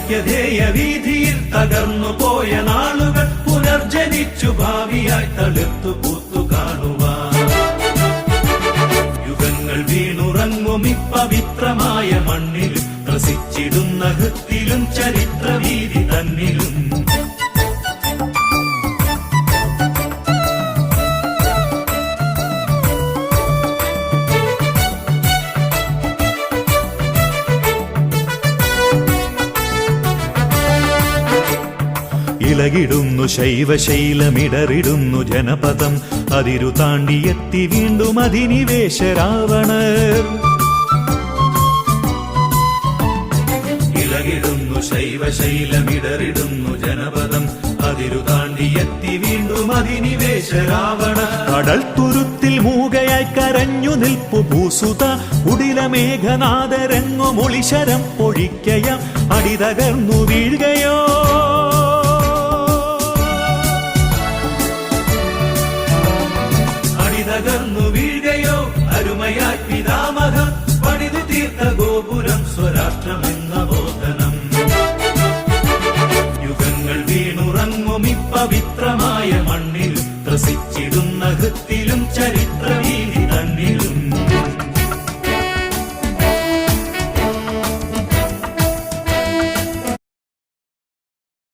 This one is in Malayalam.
ഐക്യധേയ വീതിയിൽ തകർന്നു പോയ നാളുകൾ പുനർജനിച്ചു ഭാവിയായി തളിർത്തു പൂത്തു കാണുവാൻ. യുഗങ്ങൾ വീണുറങ്ങും ഇപ്പവിത്രമായ മണ്ണിലും ത്രസിച്ചിടുന്ന ഹൃത്തിലും ചരിത്രവീതി തന്നിലും ഇളകിടുന്നു ശൈവശൈലമിടറിടുന്നു ജനപദം. അതിരു താണ്ടിയെത്തി വീണ്ടും അധിനിവേശ രാവണർ. ഇളകിടുന്നു ശൈവശൈലമിടറിടുന്നു ജനപദം. അതിരു താണ്ടിയെത്തി വീണ്ടും അധിനിവേശ രാവണർ. കടൽ തുരുത്തിൽ മൂകയായി കരഞ്ഞു നിൽപ്പു ഭൂസുത. കുടിലമേഘനാദരങ്ങു മൊളിശരം പൊഴിക്കയാം. അടിതകർന്നു വീഴുകയോ തകർന്നു